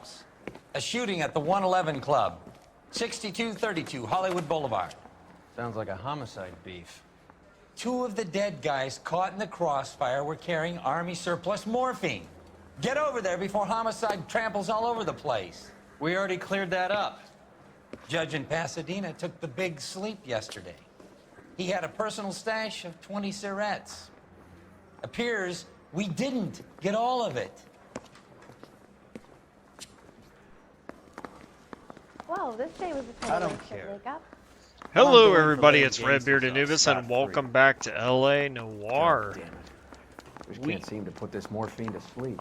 Phelps. A shooting at the 111 Club, 6232 Hollywood Boulevard. Sounds like a homicide beef. 2 of the dead guys caught in the crossfire were carrying Army surplus morphine. Get over there before homicide tramples all over the place. We already cleared that up. Judge in Pasadena took the big sleep yesterday. He had a personal stash of 20 cigarettes. Appears we didn't get all of it. Well, this day was a I don't total care. wake up. Hello, everybody. It's Redbeard Anubis, and welcome back to LA Noire. We can't seem to put this morphine to sleep.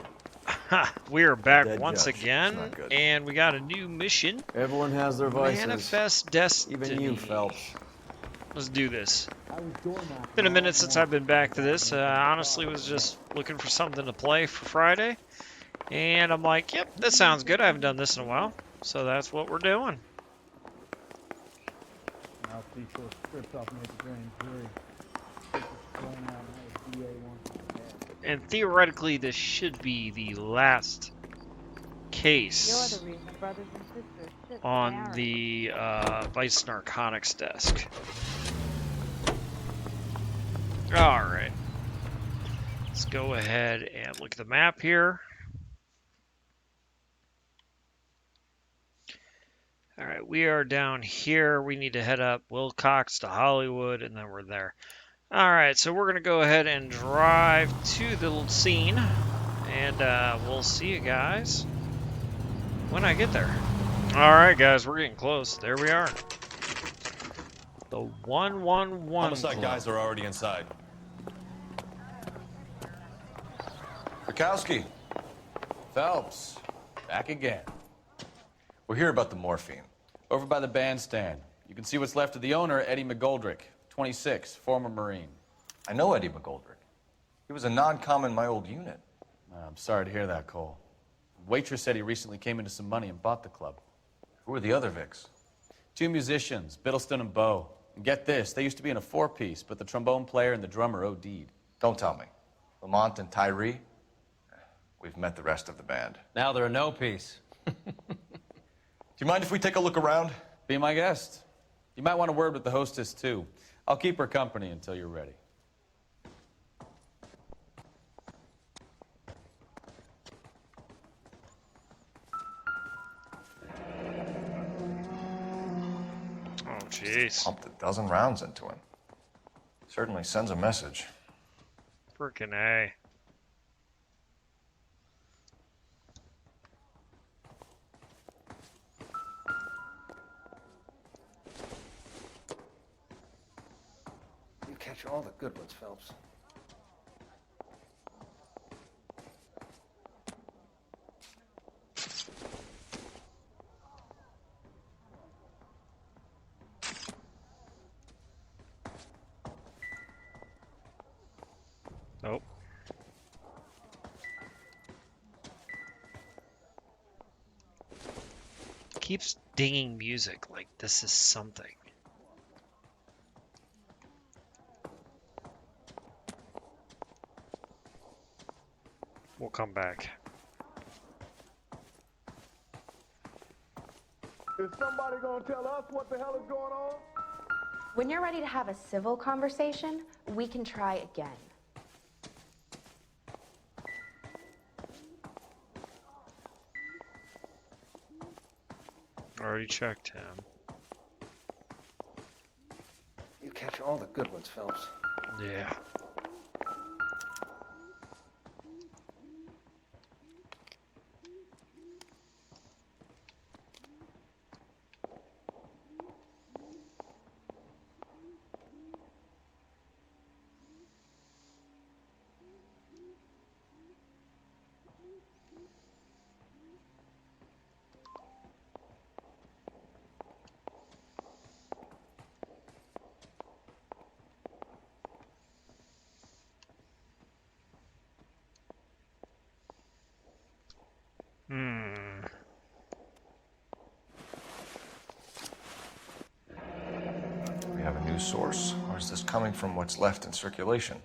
We are back Dead once judge. again, It's not good. and we got a new mission. Everyone has their vices. Manifest Destiny. Even you, Phelps. Let's do this. Been a minute since I've been back to this. Honestly, was just looking for something to play for Friday, and I'm like, yep, that sounds good. I haven't done this in a while, so that's what we're doing. I'll see short scripts off Major Grand Jury. Going out and DA wants to have. And theoretically, this should be the last You're case the reason brothers and sisters should on marry. the Vice Narcotics desk. Alright. Let's go ahead and look at the map here. Alright, we are down here. We need to head up Wilcox to Hollywood, and then we're there. Alright, so we're going to go ahead and drive to the scene, and we'll see you guys when I get there. Alright, guys, we're getting close. There we are. The 111 Homicide Club. guys are already inside. Bukowski. Phelps. Back again. We're here about the morphine. Over by the bandstand. You can see what's left of the owner, Eddie McGoldrick, 26, former Marine. I know Eddie McGoldrick. He was a non-com in my old unit. I'm sorry to hear that, Cole. The waitress said he recently came into some money and bought the club. Who are the other Vics? 2 musicians, Biddleston and Bowe. And get this, they used to be in a 4-piece, but the trombone player and the drummer OD'd. Don't tell me. Lamont and Tyree? We've met the rest of the band. Now they're a no-piece. Do you mind if we take a look around? Be my guest. You might want a word with the hostess, too. I'll keep her company until you're ready. Oh, jeez. Pumped a dozen rounds into him. Certainly sends a message. Frickin' A. You catch all the good ones, Phelps. Nope. Keeps dinging music like this is something. We'll come back. Is somebody gonna tell us what the hell is going on? When you're ready to have a civil conversation, we can try again. Already checked him. You catch all the good ones, Phelps. Yeah. Do we have a news source, or is this coming from what's left in circulation?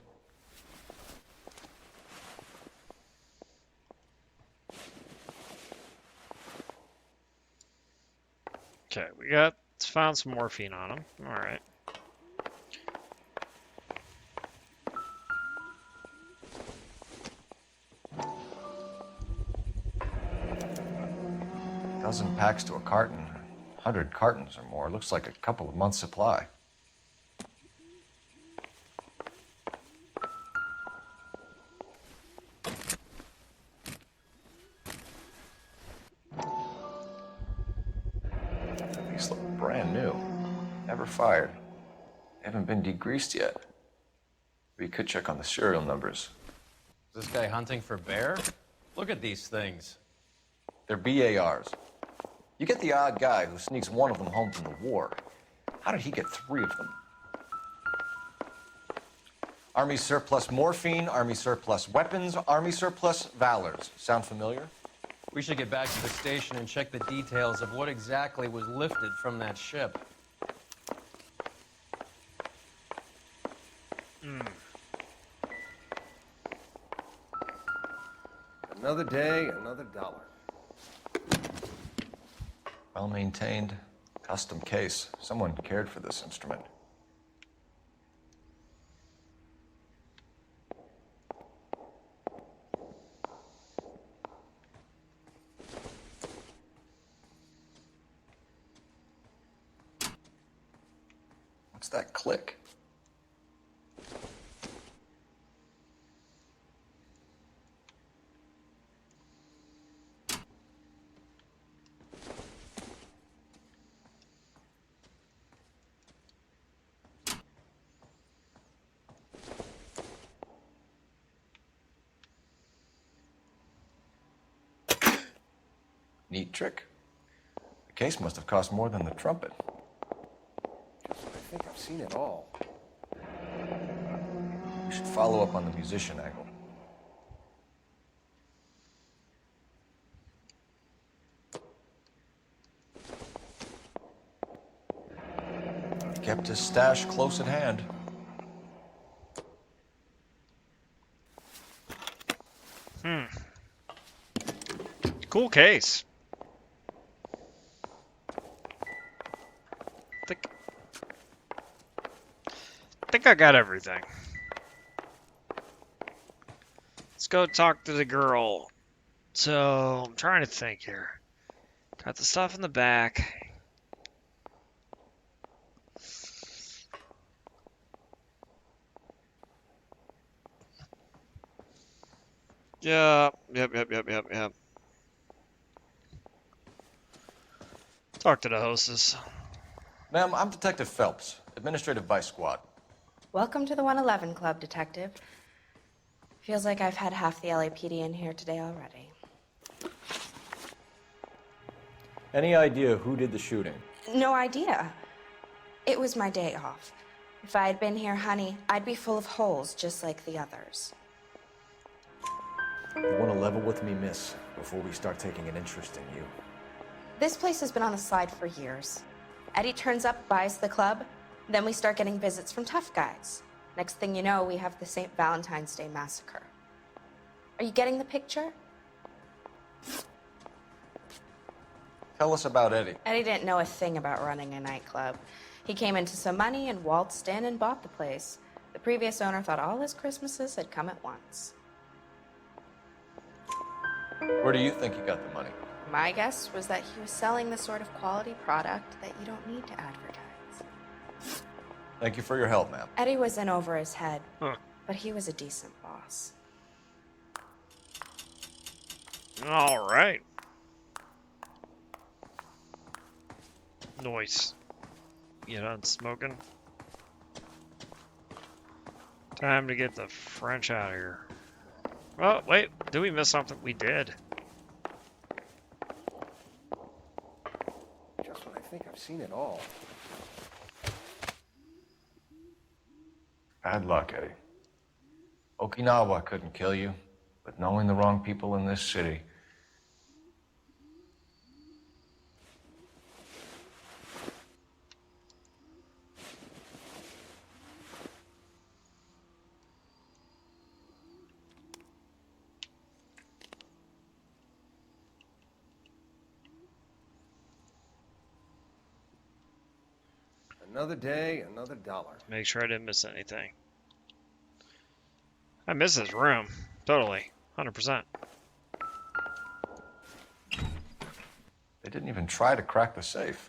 Okay, we got found some morphine on him. All right. Dozen packs to a carton. 100 cartons or more. Looks like a couple of months' supply. These look brand new. Never fired. They haven't been degreased yet. We could check on the serial numbers. Is this guy hunting for bear? Look at these things. They're BARs. You get the odd guy who sneaks one of them home from the war. How did he get 3 of them? Army surplus morphine, Army surplus weapons, Army surplus valors. Sound familiar? We should get back to the station and check the details of what exactly was lifted from that ship. Another day, another dollar. Well maintained, custom case. Someone cared for this instrument. What's that click? Neat trick. The case must have cost more than the trumpet. I think I've seen it all. We should follow up on the musician angle. He kept his stash close at hand. Cool case. Think I got everything. Let's go talk to the girl. So, I'm trying to think here. Got the stuff in the back. Yeah, yep. Talk to the hostess. Ma'am, I'm Detective Phelps, Administrative Vice Squad. Welcome to the 111 Club, Detective. Feels like I've had half the LAPD in here today already. Any idea who did the shooting? No idea. It was my day off. If I had been here, honey, I'd be full of holes just like the others. You want to level with me, miss, before we start taking an interest in you. This place has been on the slide for years. Eddie turns up, buys the club, then we start getting visits from tough guys. Next thing you know, we have the St. Valentine's Day massacre. Are you getting the picture? Tell us about Eddie. Eddie didn't know a thing about running a nightclub. He came into some money and waltzed in and bought the place. The previous owner thought all his Christmases had come at once. Where do you think he got the money? My guess was that he was selling the sort of quality product that you don't need to advertise. Thank you for your help, ma'am. Eddie was in over his head, Huh. but he was a decent boss. All right. Noise. You done smoking? Time to get the French out of here. Oh, wait. Did we miss something? We did. Just when I think I've seen it all. Bad luck, Eddie. Okinawa couldn't kill you, but knowing the wrong people in this city. Another day, another dollar. Make sure I didn't miss anything. I miss this room. Totally. 100%. They didn't even try to crack the safe.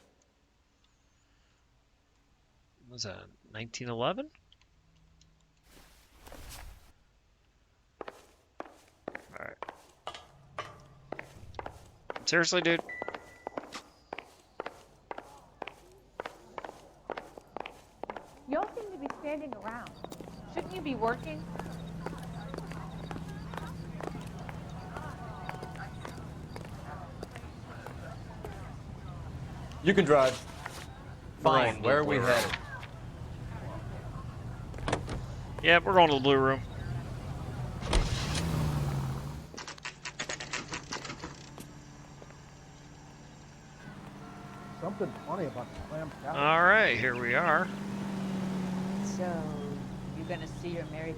Was that 1911? Alright. Seriously, dude? You all seem to be standing around. Shouldn't you be working? You can drive. Fine. Fine. Where are we headed? Yeah, we're going to the blue room. Something funny about the clam chowder. Alright, here we are. So, you're gonna see your married?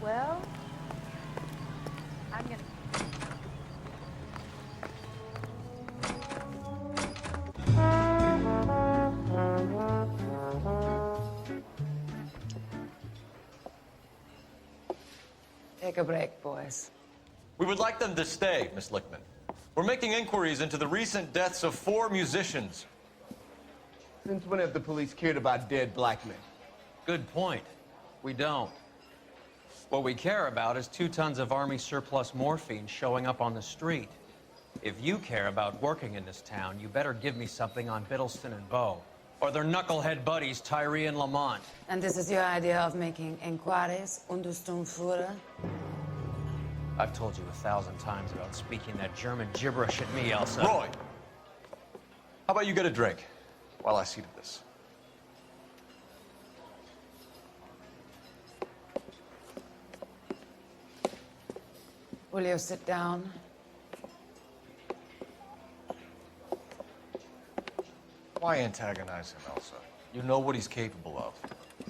Well, I'm gonna. Take a break, boys. We would like them to stay, Miss Lickman. We're making inquiries into the recent deaths of 4 musicians. Since when have the police cared about dead black men? Good point. We don't. What we care about is 2 tons of Army surplus morphine showing up on the street. If you care about working in this town, you better give me something on Biddleston and Bow, or their knucklehead buddies Tyree and Lamont. And this is your idea of making inquiries, Untersturmführer? I've told you 1,000 times about speaking that German gibberish at me, Elsa. Roy, how about you get a drink while I see to this? Will you sit down? Why antagonize him, Elsa? You know what he's capable of.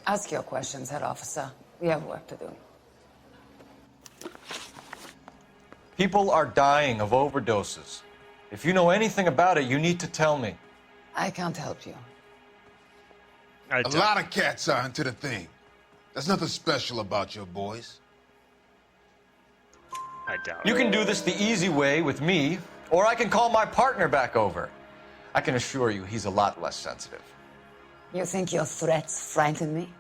Ask your questions, head officer. We have work to do. People are dying of overdoses. If you know anything about it, you need to tell me. I can't help you. A lot of cats are into the thing. There's nothing special about your boys. I doubt You it. can do this the easy way with me, or I can call my partner back over. I can assure you he's a lot less sensitive. You think your threats frighten me?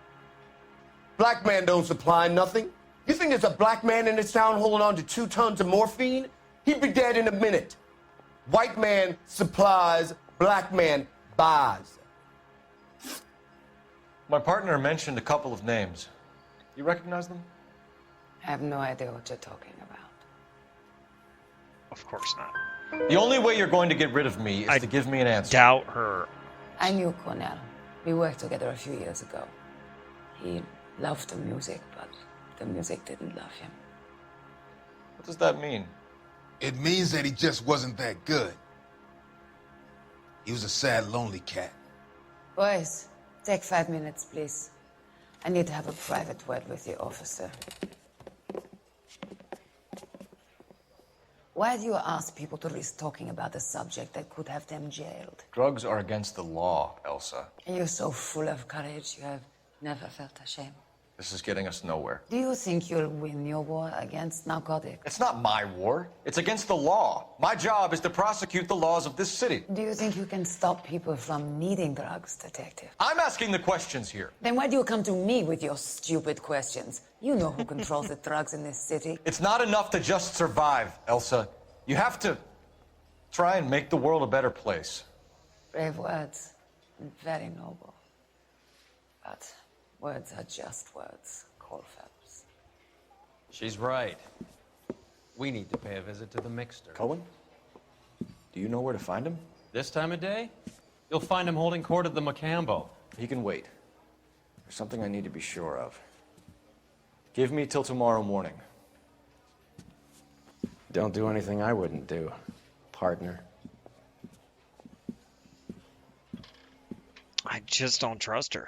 Black man don't supply nothing. You think there's a black man in this town holding on to 2 tons of morphine? He'd be dead in a minute. White man supplies, black man buys. My partner mentioned a couple of names. You recognize them? I have no idea what you're talking about. Of course not. The only way you're going to get rid of me is to give me an answer. Doubt her. I knew Cornell. We worked together a few years ago. He loved the music, but the music didn't love him. What does that mean? It means that he just wasn't that good. He was a sad, lonely cat. Boys, take 5 minutes, please. I need to have a private word with the officer. Why do you ask people to risk talking about a subject that could have them jailed? Drugs are against the law, Elsa. And you're so full of courage, you have never felt ashamed. This is getting us nowhere. Do you think you'll win your war against narcotics? It's not my war. It's against the law. My job is to prosecute the laws of this city. Do you think you can stop people from needing drugs, detective? I'm asking the questions here. Then why do you come to me with your stupid questions? You know who controls the drugs in this city. It's not enough to just survive, Elsa. You have to try and make the world a better place. Brave words, and very noble. But words are just words, Cole Phelps. She's right. We need to pay a visit to the Mixter. Cohen? Do you know where to find him? This time of day, you'll find him holding court at the Macambo. He can wait. There's something I need to be sure of. Give me till tomorrow morning. Don't do anything I wouldn't do, partner. I just don't trust her.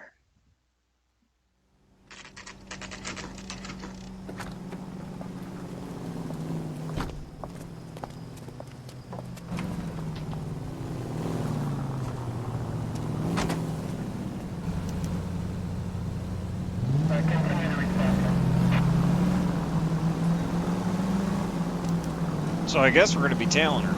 So I guess we're going to be tailing her.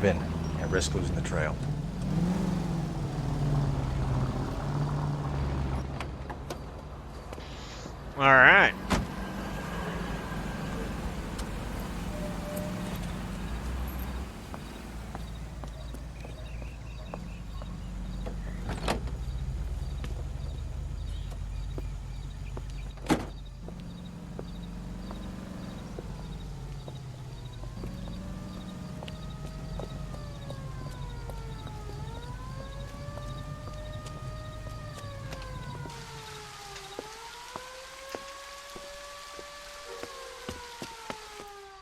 We're in. Can't risk losing the trail. All right.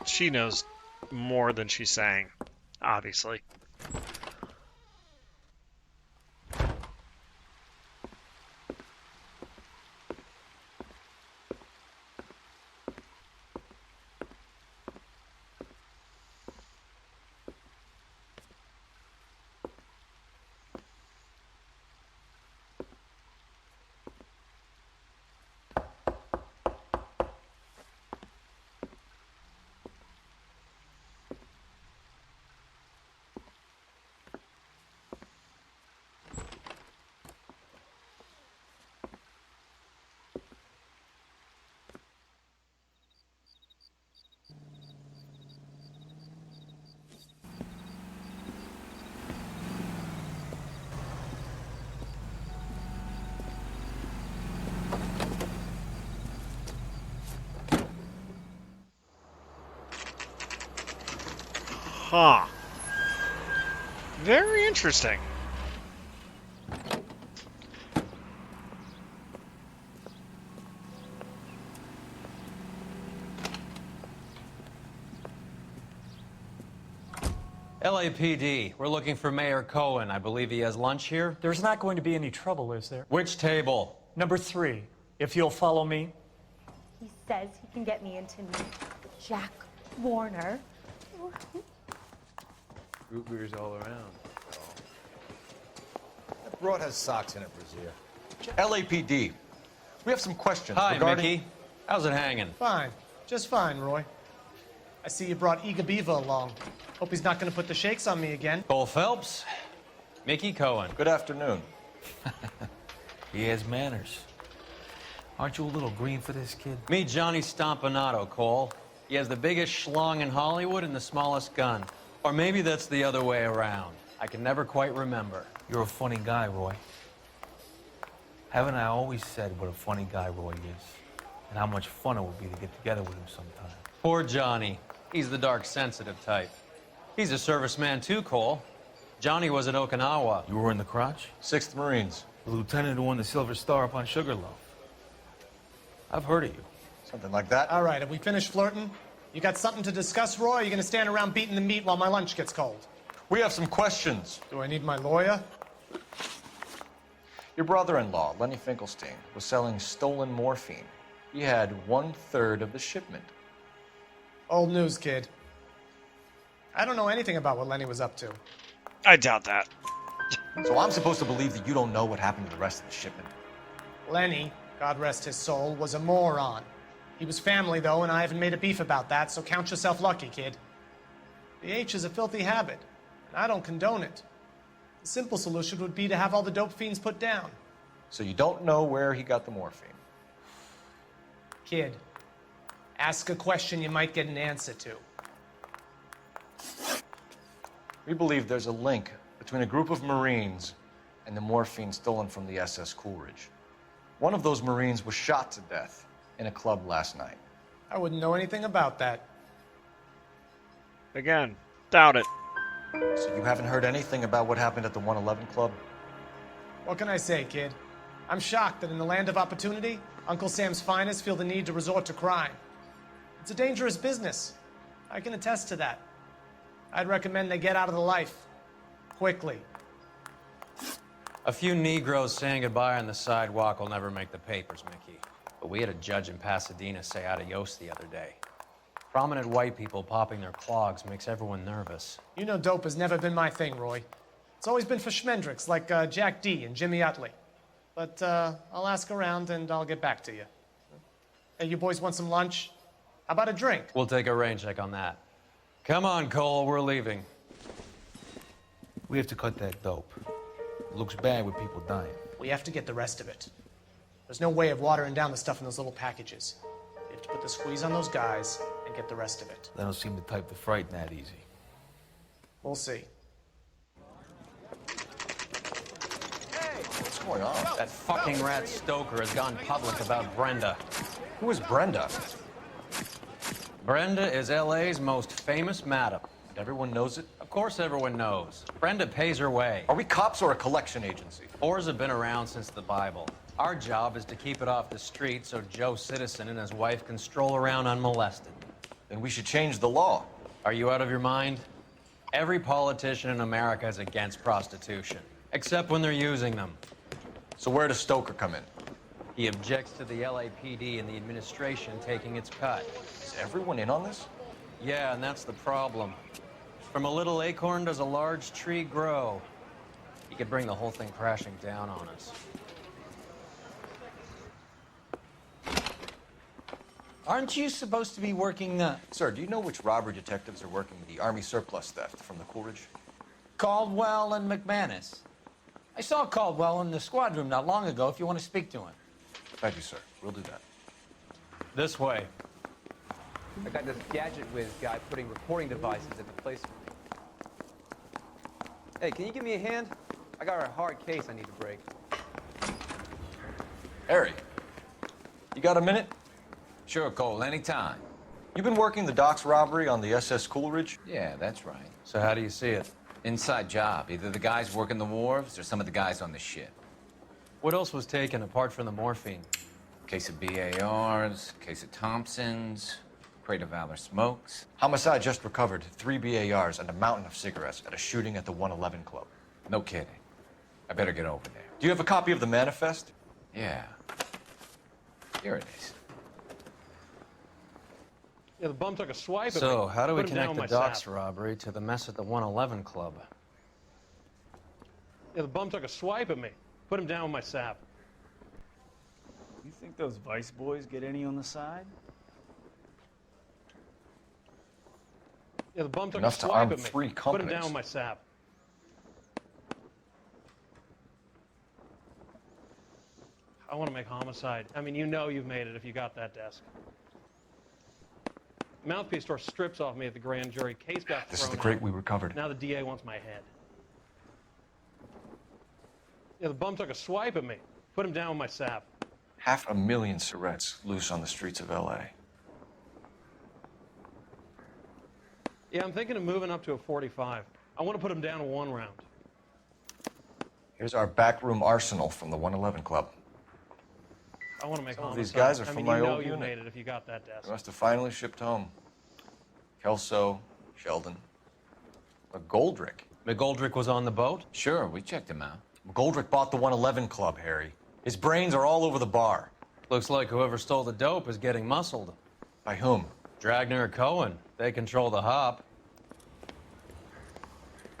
She knows more than she's saying, obviously. Huh. Very interesting. LAPD, we're looking for Mayor Cohen. I believe he has lunch here. There's not going to be any trouble, is there? Which table? Number 3, if you'll follow me. He says he can get me into meet Jack Warner. Root beers all around. That broad has socks in it, Brazier. LAPD. We have some questions Hi, regarding... Mickey. How's it hanging? Fine. Just fine, Roy. I see you brought Eager Beaver along. Hope he's not going to put the shakes on me again. Cole Phelps, Mickey Cohen. Good afternoon. He has manners. Aren't you a little green for this kid? Meet Johnny Stompanato, Cole. He has the biggest schlong in Hollywood and the smallest gun. Or maybe that's the other way around. I can never quite remember. You're a funny guy, Roy. Haven't I always said what a funny guy Roy is? And how much fun it would be to get together with him sometime. Poor Johnny. He's the dark, sensitive type. He's a serviceman too, Cole. Johnny was at Okinawa. You were in the crotch? 6th Marines. The lieutenant who won the Silver Star up on Sugarloaf. I've heard of you. Something like that. All right, have we finished flirting? You got something to discuss, Roy? Or are you going to stand around beating the meat while my lunch gets cold? We have some questions. Do I need my lawyer? Your brother-in-law, Lenny Finkelstein, was selling stolen morphine. He had 1/3 of the shipment. Old news, kid. I don't know anything about what Lenny was up to. I doubt that. So I'm supposed to believe that you don't know what happened to the rest of the shipment? Lenny, God rest his soul, was a moron. He was family, though, and I haven't made a beef about that, so count yourself lucky, kid. The H is a filthy habit, and I don't condone it. The simple solution would be to have all the dope fiends put down. So you don't know where he got the morphine? Kid, ask a question you might get an answer to. We believe there's a link between a group of Marines and the morphine stolen from the SS Coolidge. One of those Marines was shot to death in a club last night. I wouldn't know anything about that. Again, doubt it. So you haven't heard anything about what happened at the 111 Club? What can I say, kid? I'm shocked that in the land of opportunity, Uncle Sam's finest feel the need to resort to crime. It's a dangerous business. I can attest to that. I'd recommend they get out of the life. Quickly. A few Negroes saying goodbye on the sidewalk will never make the papers, Mickey. But we had a judge in Pasadena say adios the other day. Prominent white people popping their clogs makes everyone nervous. You know dope has never been my thing, Roy. It's always been for schmendricks like Jack D. and Jimmy Utley. But I'll ask around and I'll get back to you. Hey, you boys want some lunch? How about a drink? We'll take a rain check on that. Come on, Cole, we're leaving. We have to cut that dope. It looks bad with people dying. We have to get the rest of it. There's no way of watering down the stuff in those little packages. You have to put the squeeze on those guys and get the rest of it. They don't seem the type to frighten that easy. We'll see. What's going on? That fucking rat Stoker has gone public about Brenda. Who is Brenda? Brenda is LA's most famous madam. And everyone knows it? Of course everyone knows. Brenda pays her way. Are we cops or a collection agency? Whores have been around since the Bible. Our job is to keep it off the street so Joe Citizen and his wife can stroll around unmolested. Then we should change the law. Are you out of your mind? Every politician in America is against prostitution, except when they're using them. So where does Stoker come in? He objects to the LAPD and the administration taking its cut. Is everyone in on this? Yeah, and that's the problem. From a little acorn does a large tree grow. He could bring the whole thing crashing down on us. Aren't you supposed to be working the... Sir, do you know which robbery detectives are working the Army surplus theft from the Coolidge? Caldwell and McManus? I saw Caldwell in the squad room not long ago if you want to speak to him. Thank you, sir. We'll do that. This way. I got this gadget whiz guy putting recording devices at the place. Hey, can you give me a hand? I got a hard case I need to break. Harry, you got a minute? Sure, Cole, anytime. You've been working the docks robbery on the SS Coolidge? Yeah, that's right. So how do you see it? Inside job. Either the guys working the wharves or some of the guys on the ship. What else was taken apart from the morphine? Case of BARs, case of Thompsons, crate of Valor smokes. Homicide just recovered 3 BARs and a mountain of cigarettes at a shooting at the 111 Club. No kidding. I better get over there. Do you have a copy of the manifest? Yeah. Here it is. Yeah, the bum took a swipe at me. So, how do we Put him down connect the with my docks sap. robbery to the mess at the 111 Club? Yeah, the bum took a swipe at me. Put him down with my sap. You think those Vice boys get any on the side? Yeah, the bum took Enough a to swipe arm at me. 3 Put him companies. down with my sap. I want to make homicide. I mean, you know you've made it if you got that desk. Mouthpiece store strips off me at the grand jury. Case got This is thrown the crate out. we recovered. Now the DA wants my head. Yeah, the bum took a swipe at me. Put him down with my sap. 500,000 cigarettes loose on the streets of LA. Yeah, I'm thinking of moving up to a 45. I want to put him down to 1 round. Here's our backroom arsenal from the 111 Club. I want to make Some of homicide. these guys are I from mean, my you know old you unit. made it if you got that desk. They must have finally shipped home. Kelso, Sheldon, McGoldrick. McGoldrick was on the boat? Sure, we checked him out. McGoldrick bought the 111 Club, Harry. His brains are all over the bar. Looks like whoever stole the dope is getting muscled. By whom? Dragner or Cohen. They control the hop.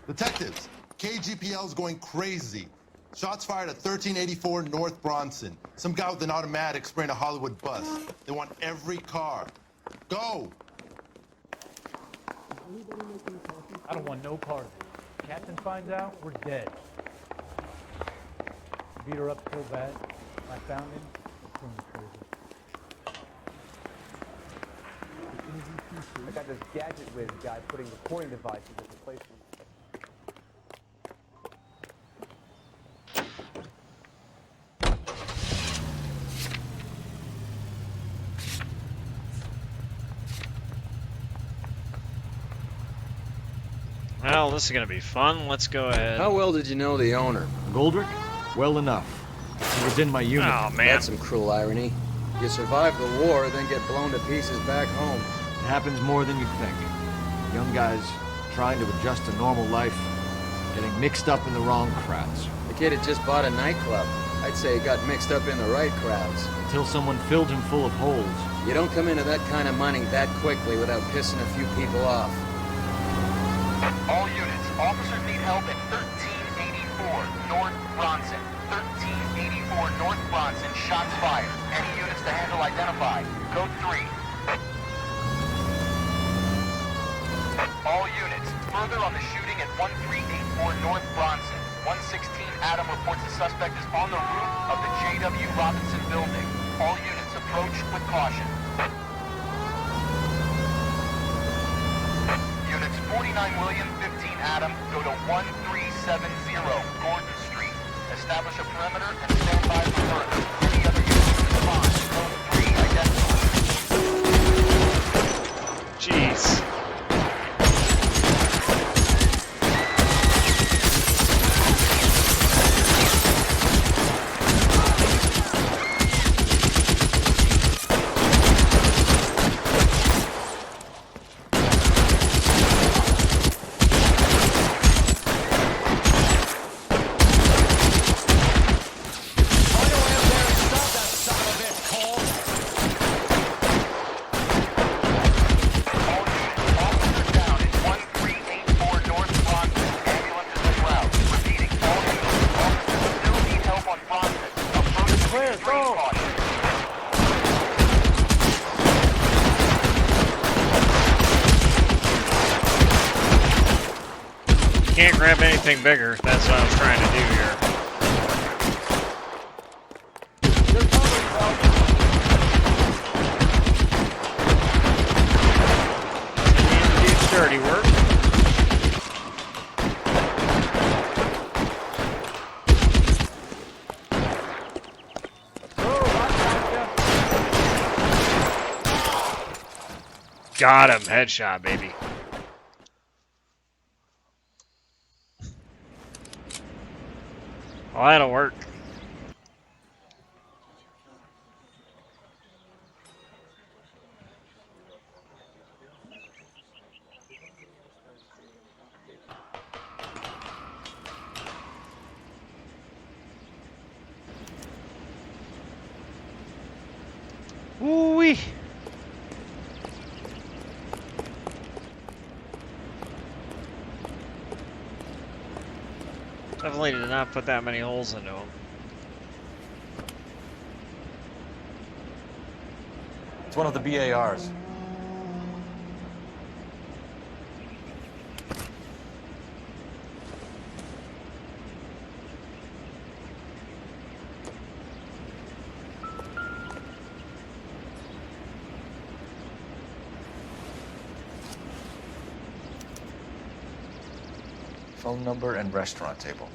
Detectives, KGPL's going crazy. Shots fired at 1384 North Bronson. Some guy with an automatic spraying a Hollywood bus. They want every car. Go! I don't want no part of it. Captain finds out, we're dead. Beat her up so bad, I found him. It's really crazy. I got this gadget whiz guy putting recording devices at the place. Well, this is gonna be fun. Let's go ahead. How well did you know the owner? Goldrick? Well enough. He was in my unit. Oh, man. That's some cruel irony. You survive the war, then get blown to pieces back home. It happens more than you think. Young guys trying to adjust to normal life, getting mixed up in the wrong crowds. The kid had just bought a nightclub. I'd say he got mixed up in the right crowds. Until someone filled him full of holes. You don't come into that kind of money that quickly without pissing a few people off. All units, officers need help at 1384 North Bronson. 1384 North Bronson, shots fired. Any units to handle identified. Code 3. All units, further on the shooting at 1384 North Bronson. 116 Adam reports the suspect is on the roof of the J.W. Robinson building. All units approach with caution. Units 49 William, 15 Adam, go to 1370 Gordon Street. Establish a perimeter and stand by for further. Any other units respond. Code 3 identified. Jeez. Can't grab anything bigger. That's what I was trying to do here. And do dirty work. Got him. Headshot, baby. Well, that'll work. Ooh-wee. Definitely did not put that many holes into them. It's one of the BARs. Phone number and restaurant table.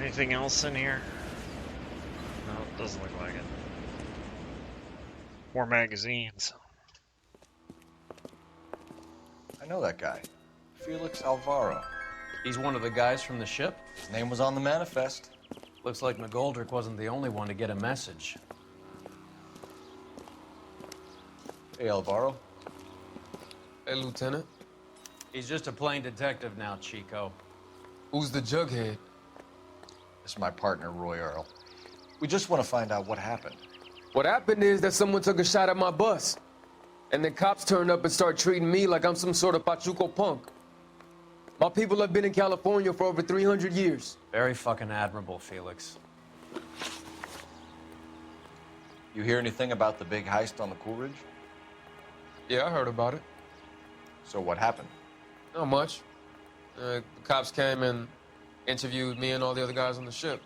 Anything else in here? No, it doesn't look like it. More magazines. I know that guy. Felix Alvaro. He's one of the guys from the ship? His name was on the manifest. Looks like McGoldrick wasn't the only one to get a message. Hey, Alvaro. Hey, Lieutenant. He's just a plain detective now, Chico. Who's the jughead? This is my partner, Roy Earl. We just want to find out what happened. What happened is that someone took a shot at my bus. And then cops turned up and start treating me like I'm some sort of Pachuco punk. My people have been in California for over 300 years. Very fucking admirable, Felix. You hear anything about the big heist on the Coolidge? Yeah, I heard about it. So what happened? Not much. The cops came and interviewed me and all the other guys on the ship.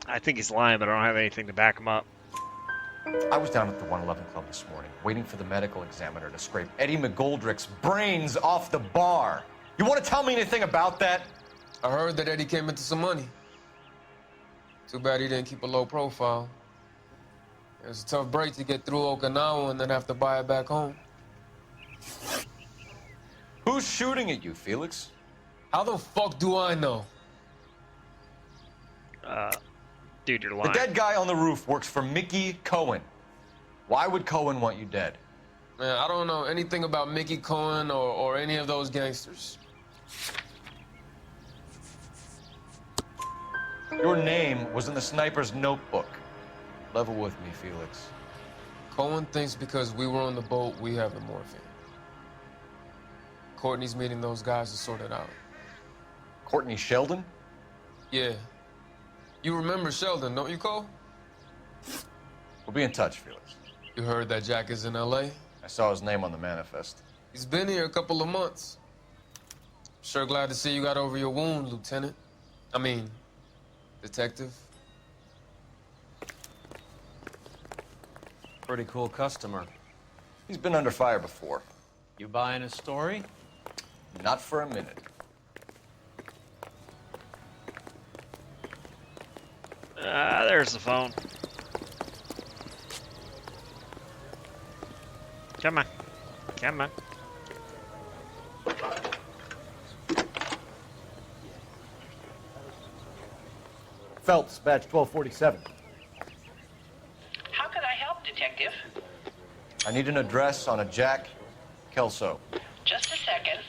I think he's lying, but I don't have anything to back him up. I was down at the 111 Club this morning, waiting for the medical examiner to scrape Eddie McGoldrick's brains off the bar. You want to tell me anything about that? I heard that Eddie came into some money. Too bad he didn't keep a low profile. It was a tough break to get through Okinawa and then have to buy it back home. Who's shooting at you, Felix? How the fuck do I know? Dude, you're The lying. dead guy on the roof works for Mickey Cohen. Why would Cohen want you dead? Man, I don't know anything about Mickey Cohen or any of those gangsters. Your name was in the sniper's notebook. Level with me, Felix. Cohen thinks because we were on the boat, we have the morphine. Courtney's meeting those guys to sort it out. Courtney Sheldon? Yeah. You remember Sheldon, don't you, Cole? We'll be in touch, Felix. You heard that Jack is in L.A.? I saw his name on the manifest. He's been here a couple of months. Sure glad to see you got over your wound, Lieutenant. I mean, Detective. Pretty cool customer. He's been under fire before. You buying his story? Not for a minute. There's the phone. Come on. Come on. Phelps, badge 1247. How could I help, Detective? I need an address on a Jack Kelso. Just a second.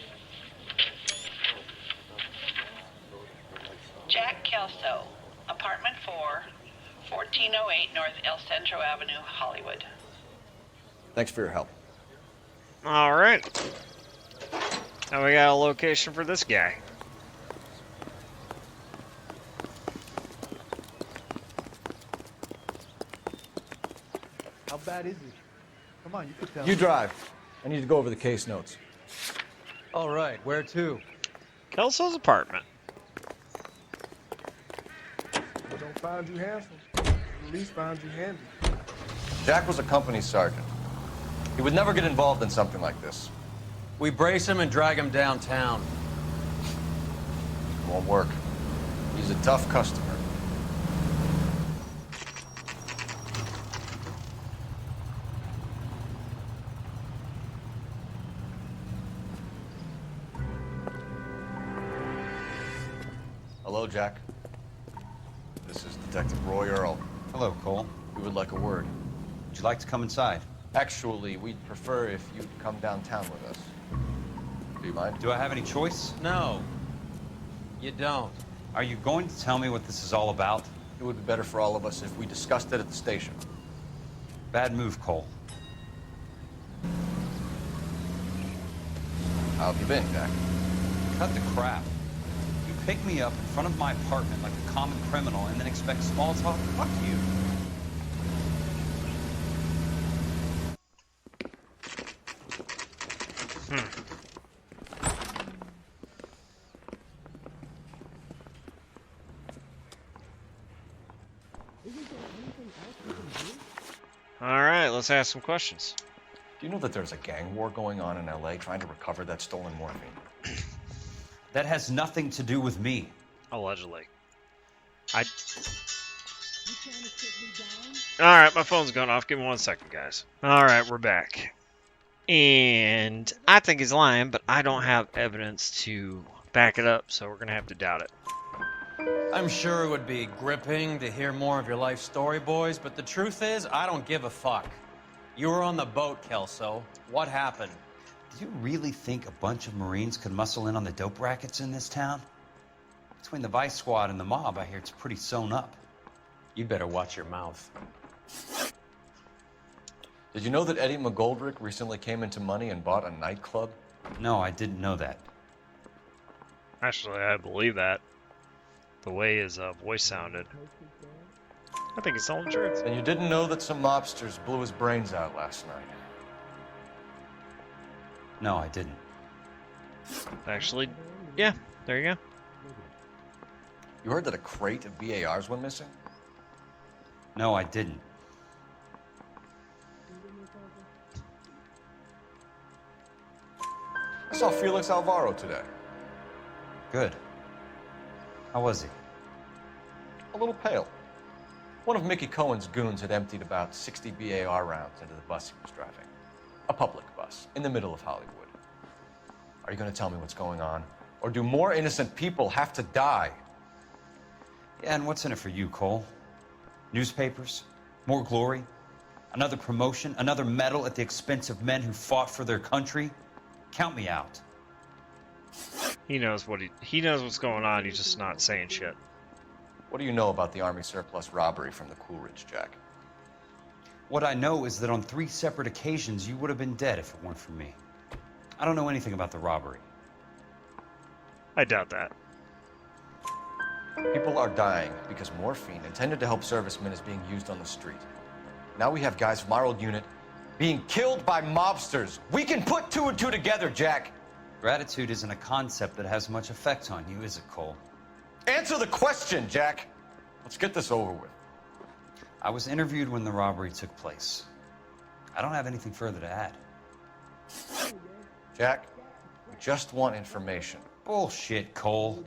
Jack Kelso, apartment 4, 1408 North El Centro Avenue, Hollywood. Thanks for your help. All right. Now we got a location for this guy. How bad is it? Come on, you could tell You me. drive. I need to go over the case notes. All right, where to? Kelso's apartment. We don't find you handsome. At least find you handy. Jack was a company sergeant. He would never get involved in something like this. We brace him and drag him downtown. It won't work. He's a tough customer. Hello, Jack. This is Detective Roy Earl. Hello, Cole. We would like a word. Would you like to come inside? Actually, we'd prefer if you'd come downtown with us. Do you mind? Do I have any choice? No, you don't. Are you going to tell me what this is all about? It would be better for all of us if we discussed it at the station. Bad move, Cole. How have you been, Jack? Cut the crap. You pick me up in front of my apartment like a common criminal and then expect small talk? Fuck you. All right, let's ask some questions. Do you know that there's a gang war going on in LA trying to recover that stolen morphine? That has nothing to do with me. Allegedly. All right, my phone's going off. Give me 1 second, guys. All right, we're back. And I think he's lying, but I don't have evidence to back it up, so we're going to have to doubt it. I'm sure it would be gripping to hear more of your life story, boys, but the truth is, I don't give a fuck. You were on the boat, Kelso. What happened? Do you really think a bunch of Marines could muscle in on the dope rackets in this town? Between the Vice Squad and the mob, I hear it's pretty sewn up. You'd better watch your mouth. Did you know that Eddie McGoldrick recently came into money and bought a nightclub? No, I didn't know that. Actually, I believe that. the way his voice sounded. I think he's telling the truth. And you didn't know that some mobsters blew his brains out last night? No, I didn't. Actually, yeah, there you go. You heard that a crate of BARs went missing? No, I didn't. I saw Felix Alvaro today. Good. How was he? A little pale. One of Mickey Cohen's goons had emptied about 60 BAR rounds into the bus he was driving. A public bus, in the middle of Hollywood. Are you going to tell me what's going on? Or do more innocent people have to die? Yeah, and what's in it for you, Cole? Newspapers? More glory? Another promotion? Another medal at the expense of men who fought for their country? Count me out. He knows he knows what's going on. He's just not saying shit. What do you know about the Army surplus robbery from the Coolidge, Jack? What I know is that on 3 separate occasions you would have been dead if it weren't for me. I don't know anything about the robbery. I doubt that. People are dying because morphine intended to help servicemen is being used on the street. Now we have guys from our old unit being killed by mobsters. We can put 2 and 2 together, Jack. Gratitude isn't a concept that has much effect on you, is it, Cole? Answer the question, Jack. Let's get this over with. I was interviewed when the robbery took place. I don't have anything further to add. Jack, we just want information. Bullshit, Cole.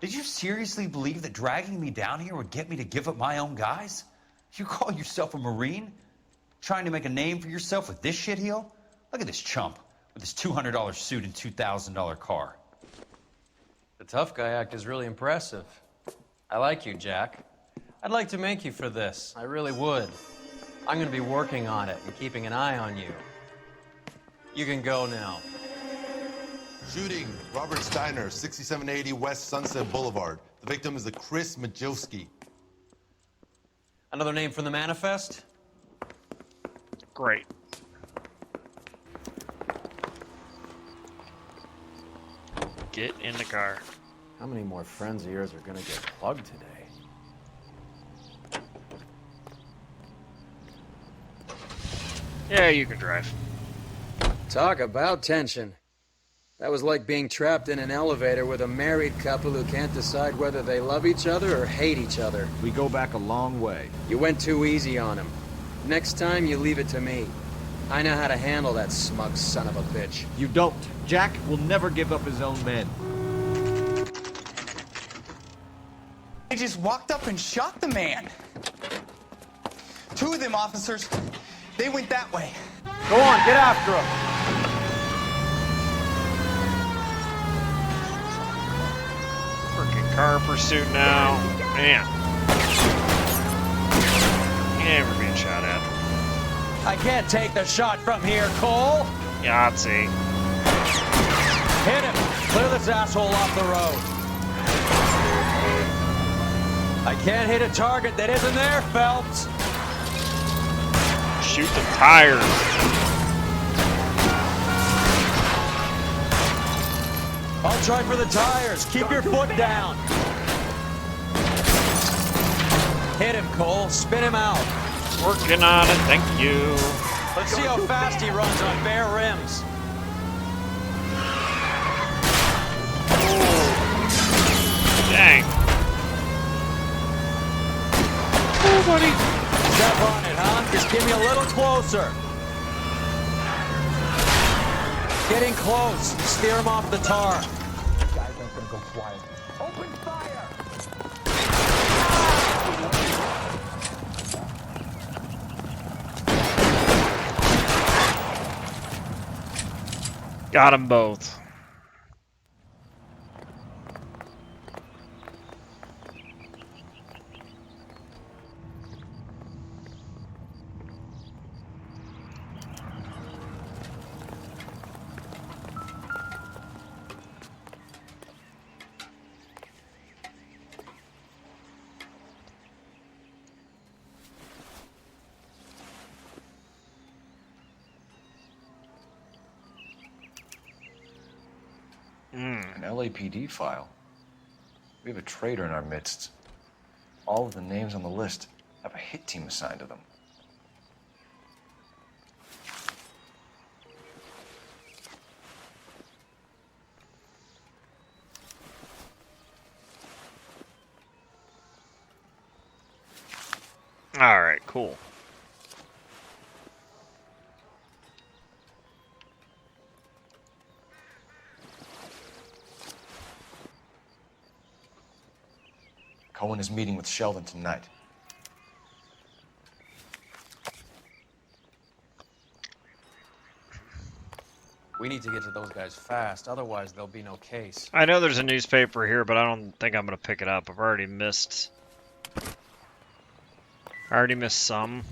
Did you seriously believe that dragging me down here would get me to give up my own guys? You call yourself a Marine? Trying to make a name for yourself with this shitheel? Look at this chump with his $200 suit and $2,000 car. The tough guy act is really impressive. I like you, Jack. I'd like to make you for this. I really would. I'm going to be working on it and keeping an eye on you. You can go now. Shooting, Robert Steiner, 6780 West Sunset Boulevard. The victim is a Chris Majowski. Another name from the manifest? Great. Get in the car. How many more friends of yours are gonna get plugged today? Yeah, you can drive. Talk about tension. That was like being trapped in an elevator with a married couple who can't decide whether they love each other or hate each other. We go back a long way. You went too easy on him. Next time, you leave it to me. I know how to handle that smug son of a bitch. You don't. Jack will never give up his own men. They just walked up and shot the man. 2 of them officers, they went that way. Go on, get after him. Freaking car pursuit now. Man. Yeah, we're being shot at. I can't take the shot from here, Cole. Yahtzee. Hit him. Clear this asshole off the road. I can't hit a target that isn't there, Phelps. Shoot the tires. I'll try for the tires. Keep your foot down. Hit him, Cole. Spin him out. Working on it, thank you. Let's see how fast he runs on bare rims. Dang. Oh, buddy. Step on it, huh? Just give me a little closer. Getting close. Steer him off the tar. Guys aren't gonna go quiet. Open fire! Got them both. An LAPD file. We have a traitor in our midst. All of the names on the list have a hit team assigned to them. All right, cool. Cohen is meeting with Sheldon tonight. We need to get to those guys fast, otherwise there'll be no case. I know there's a newspaper here, but I don't think I'm gonna pick it up. I've already missed. I already missed some.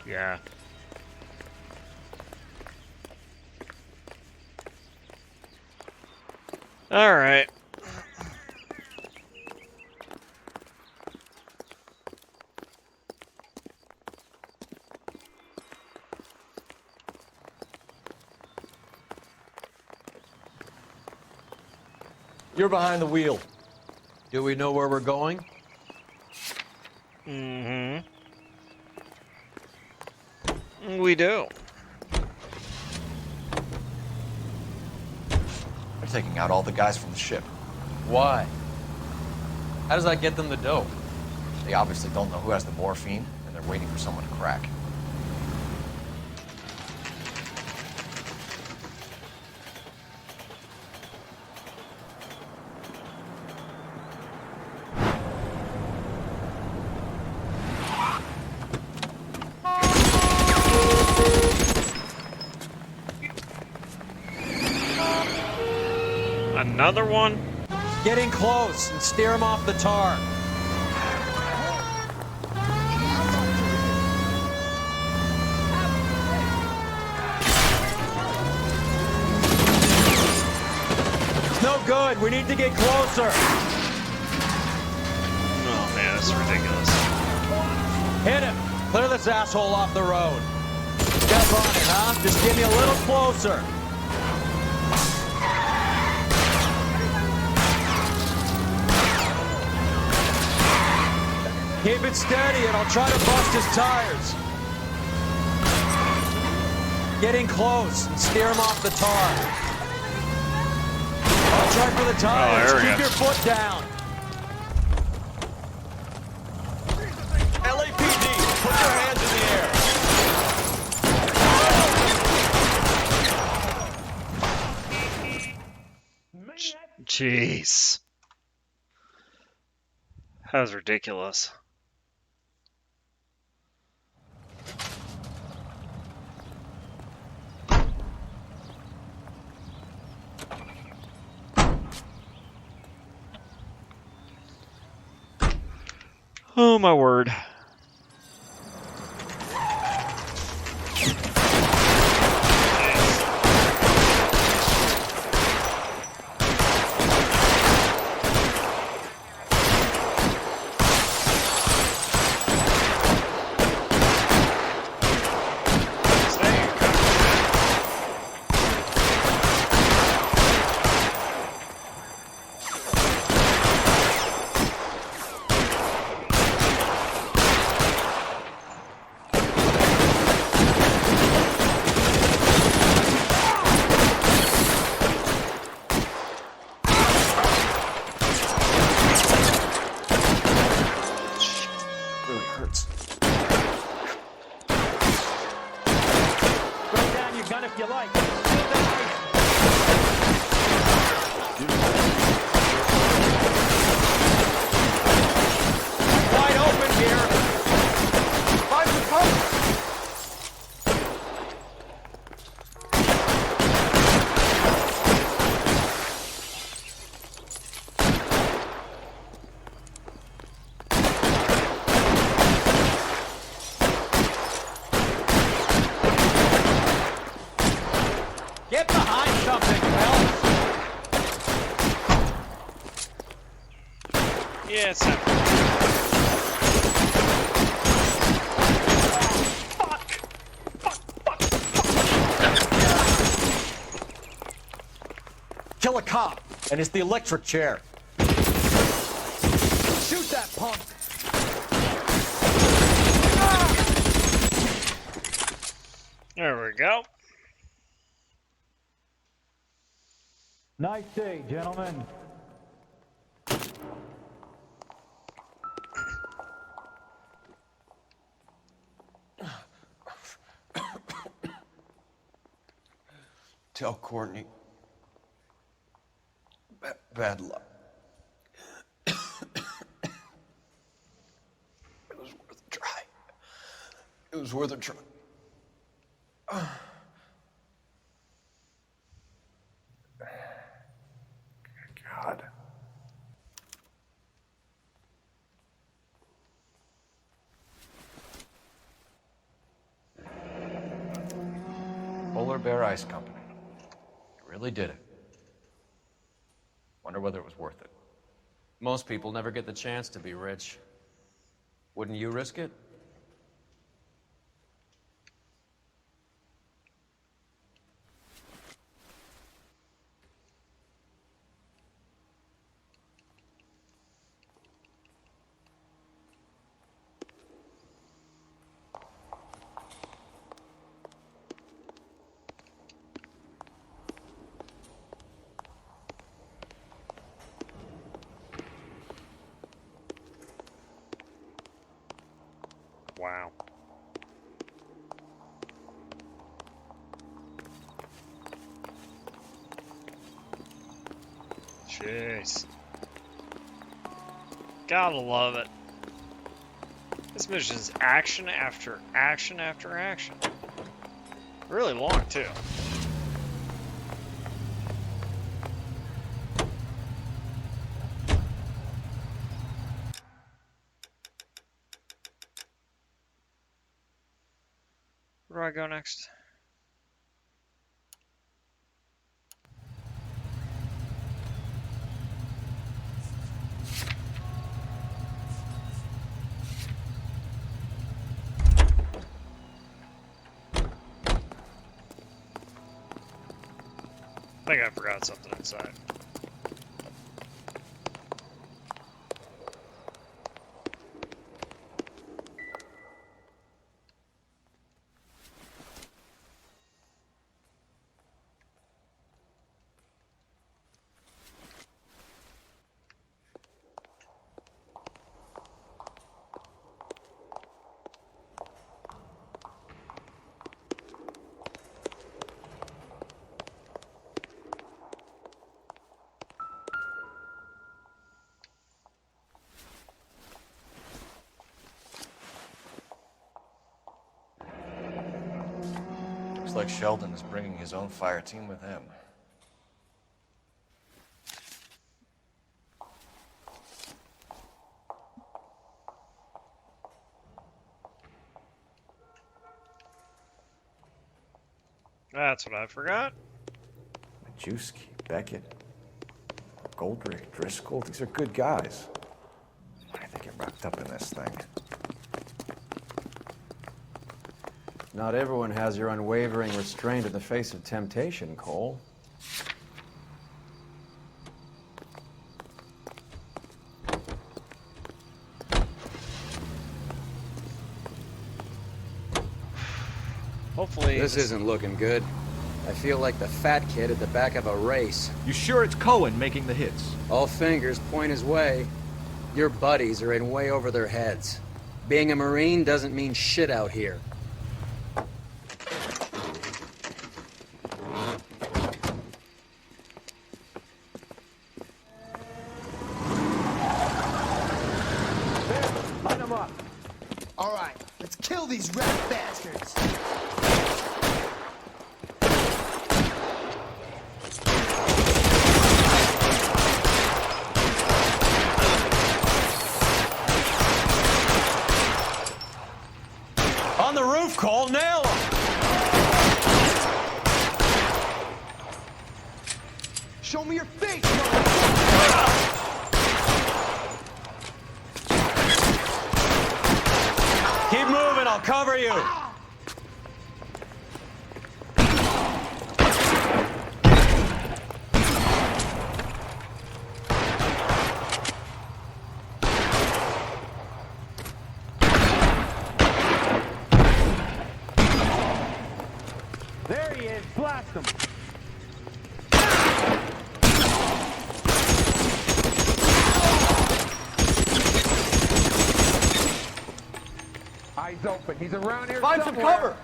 Yeah. All right. You're behind the wheel. Do we know where we're going? Mm-hmm. We do. They're taking out all the guys from the ship. Why? How does that get them the dope? They obviously don't know who has the morphine, and they're waiting for someone to crack. Another one? Getting close and steer him off the tar. It's no good. We need to get closer. Oh man, this is ridiculous. Hit him. Clear this asshole off the road. Step on it, huh? Just get me a little closer. Keep it steady and I'll try to bust his tires. Getting close and steer him off the tar. I'll try for the tires. Keep your foot down. LAPD, put your hands in the air. Jeez. That was ridiculous. Oh my word. Get behind something, Phelps. Yeah, it's not. Kill a cop. And it's the electric chair. Shoot that punk! There we go. Nice day, gentlemen. Tell Courtney. Bad luck. It was worth a try. It was worth a try. God. Polar Bear Ice Company. You really did it. Wonder whether it was worth it. Most people never get the chance to be rich. Wouldn't you risk it? Wow. Jeez. Gotta love it. This mission is action after action after action. Really long, too. Where do I go next? I think I forgot something inside. Looks like Sheldon is bringing his own fire team with him. That's what I forgot. Majewski, Beckett, Goldrick, Driscoll, these are good guys. Why did they get wrapped up in this thing? Not everyone has your unwavering restraint in the face of temptation, Cole. Hopefully... This isn't looking good. I feel like the fat kid at the back of a race. You sure it's Cohen making the hits? All fingers point his way. Your buddies are in way over their heads. Being a Marine doesn't mean shit out here. Line them up. All right, let's kill these rat bastards. On the roof, Cole, nail him! Show me your face, Keep moving, I'll cover you! him. Eyes open. He's around here Find some somewhere. cover.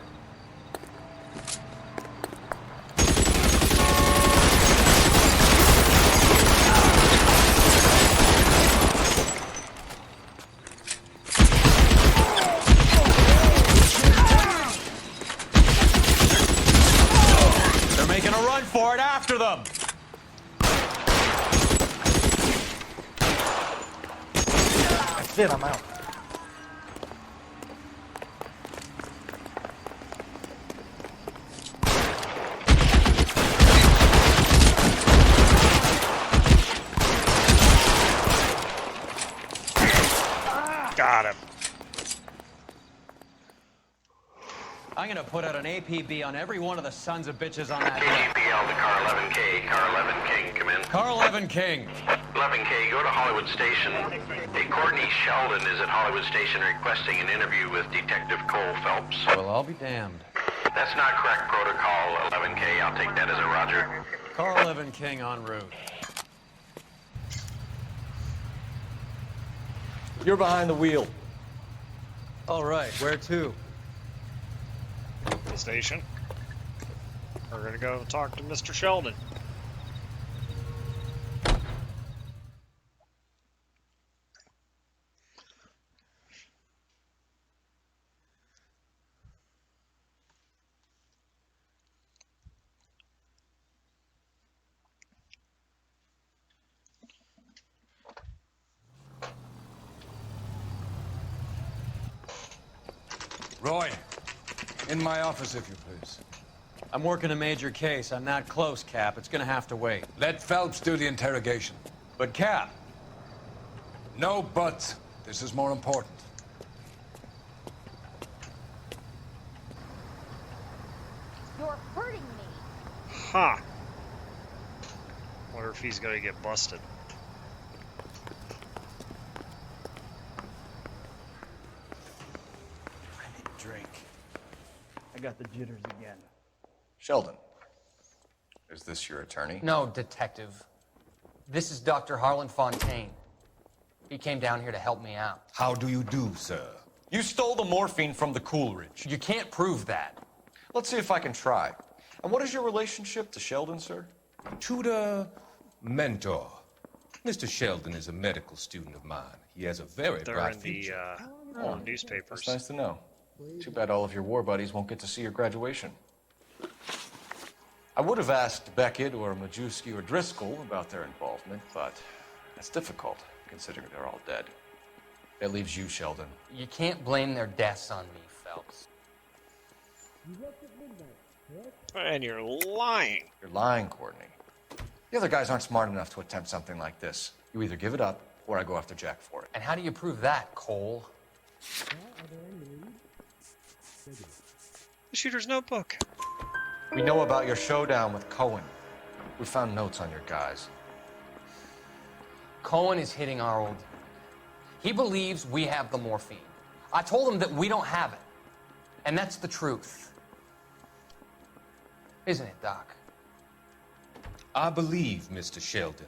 They're making a run for it. After them. That's it, I'm out. Got him. I'm gonna put out an APB on every one of the sons of bitches on that list. KGPL to car 11K. Car 11 King, come in. Car 11 King. 11K, go to Hollywood Station. Hey, Courtney Sheldon is at Hollywood Station requesting an interview with Detective Cole Phelps. Well, I'll be damned. That's not correct protocol, 11K. I'll take that as a roger. Car 11 King en route. You're behind the wheel. All right, where to? The station. We're gonna go talk to Mr. Sheldon. Roy, in my office, if you please. I'm working a major case. I'm not close, Cap. It's gonna have to wait. Let Phelps do the interrogation. But, Cap. No buts. This is more important. You're hurting me. Huh. Wonder if he's gonna get busted. Drink. I got the jitters again. Sheldon, is this your attorney? No, detective. This is Dr. Harlan Fontaine. He came down here to help me out. How do you do, sir? You stole the morphine from the Coolidge. You can't prove that. Let's see if I can try. And what is your relationship to Sheldon, sir? Tutor, mentor. Mr. Sheldon is a medical student of mine. He has a very They're bright in the future. newspapers. That's nice to know. Too bad all of your war buddies won't get to see your graduation. I would have asked Beckett or Majewski or Driscoll about their involvement, but that's difficult, considering they're all dead. That leaves you, Sheldon. You can't blame their deaths on me, Phelps. And you're lying. You're lying, Courtney. The other guys aren't smart enough to attempt something like this. You either give it up, or I go after Jack for it. And how do you prove that, Cole? The shooter's notebook. We know about your showdown with Cohen. We found notes on your guys. Cohen is hitting our old. He believes we have the morphine. I told him that we don't have it. And that's the truth. Isn't it, Doc? I believe Mr. Sheldon.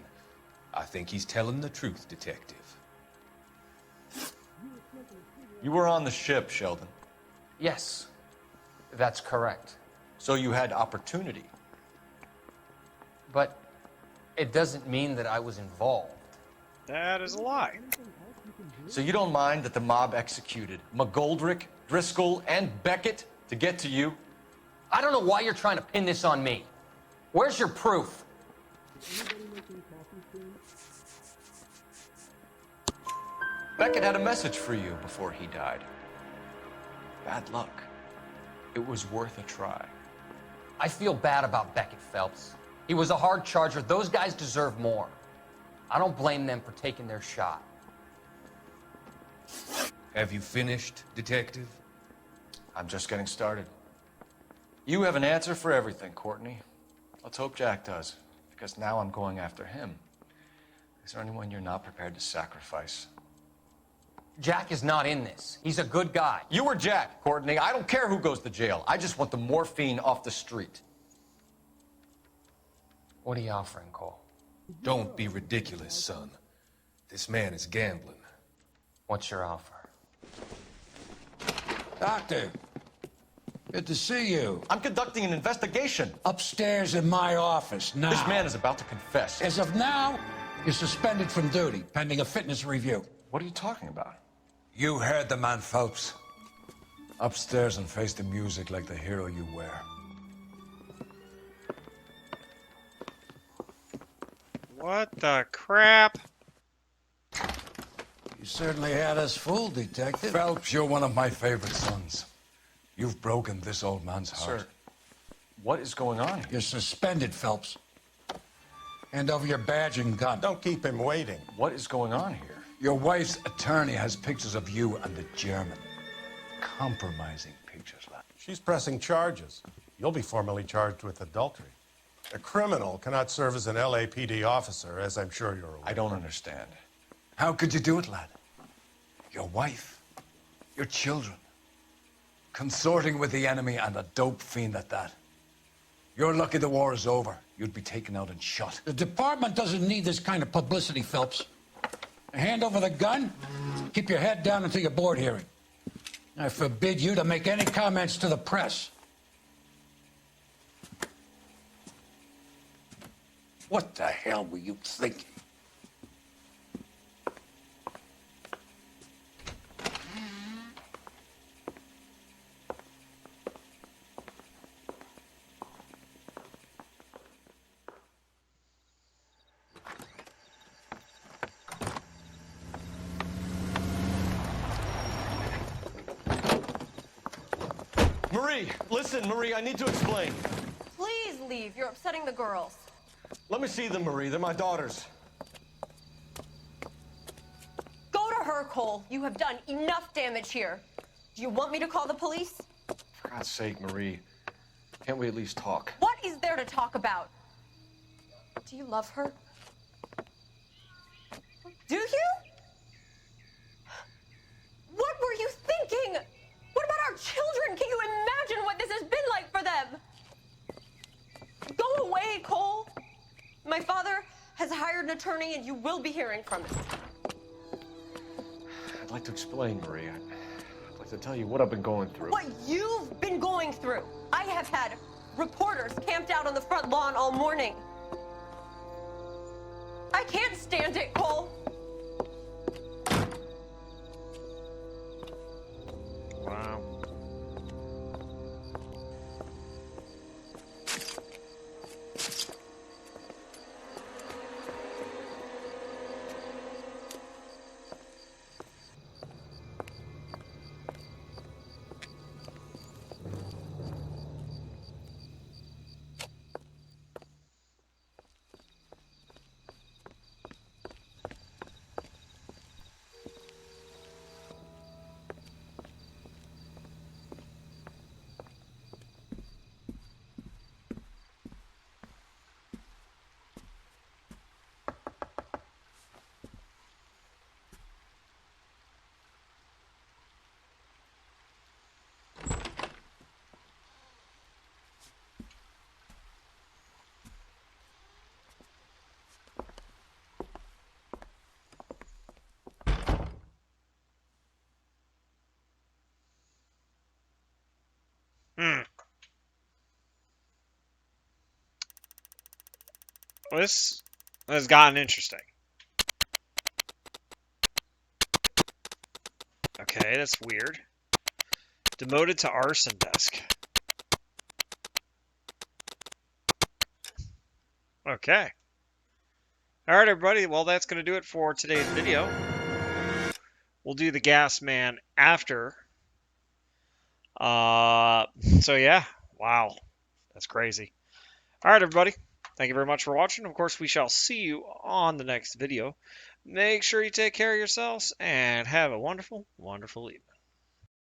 I think he's telling the truth, Detective. You were on the ship, Sheldon. Yes, that's correct. So you had opportunity. But it doesn't mean that I was involved. That is a lie. So you don't mind that the mob executed McGoldrick, Driscoll, and Beckett to get to you? I don't know why you're trying to pin this on me. Where's your proof? Beckett had a message for you before he died. Bad luck. It was worth a try. I feel bad about Beckett, Phelps. He was a hard charger. Those guys deserve more. I don't blame them for taking their shot. Have you finished, Detective? I'm just getting started. You have an answer for everything, Courtney. Let's hope Jack does, because now I'm going after him. Is there anyone you're not prepared to sacrifice? Jack is not in this. He's a good guy. You or Jack, Courtney. I don't care who goes to jail. I just want the morphine off the street. What are you offering, Cole? Don't be ridiculous, son. This man is gambling. What's your offer? Doctor, good to see you. I'm conducting an investigation. Upstairs in my office, now. This man is about to confess. As of now, you're suspended from duty, pending a fitness review. What are you talking about? You heard the man, Phelps. Upstairs and face the music like the hero you were. What the crap? You certainly had us fooled, Detective. Phelps, you're one of my favorite sons. You've broken this old man's heart. Sir, what is going on here? You're suspended, Phelps. Hand over your badge and gun. Don't keep him waiting. What is going on here? Your wife's attorney has pictures of you and the German. Compromising pictures, lad. She's pressing charges. You'll be formally charged with adultery. A criminal cannot serve as an LAPD officer, as I'm sure you're aware. I don't understand. How could you do it, lad? Your wife, your children, consorting with the enemy and a dope fiend at that. You're lucky the war is over. You'd be taken out and shot. The department doesn't need this kind of publicity, Phelps. Hand over the gun, keep your head down until your board hearing. I forbid you to make any comments to the press. What the hell were you thinking? Marie, listen, Marie, I need to explain. Please leave. You're upsetting the girls. Let me see them, Marie. They're my daughters. Go to her, Cole. You have done enough damage here. Do you want me to call the police? For God's sake, Marie, can't we at least talk? What is there to talk about? Do you love her? Do you? What were you thinking? What about our children? Can you imagine what this has been like for them? Go away, Cole. My father has hired an attorney, and you will be hearing from him. I'd like to explain, Marie. I'd like to tell you what I've been going through. What you've been going through. I have had reporters camped out on the front lawn all morning. I can't stand it, Cole. Wow. This has gotten interesting. Okay, that's weird. Demoted to arson desk. Okay. Alright, everybody. Well, that's going to do it for today's video. We'll do the gas man after. So, yeah. Wow. That's crazy. Alright, everybody. Thank you very much for watching. Of course, we shall see you on the next video. Make sure you take care of yourselves and have a wonderful, wonderful evening.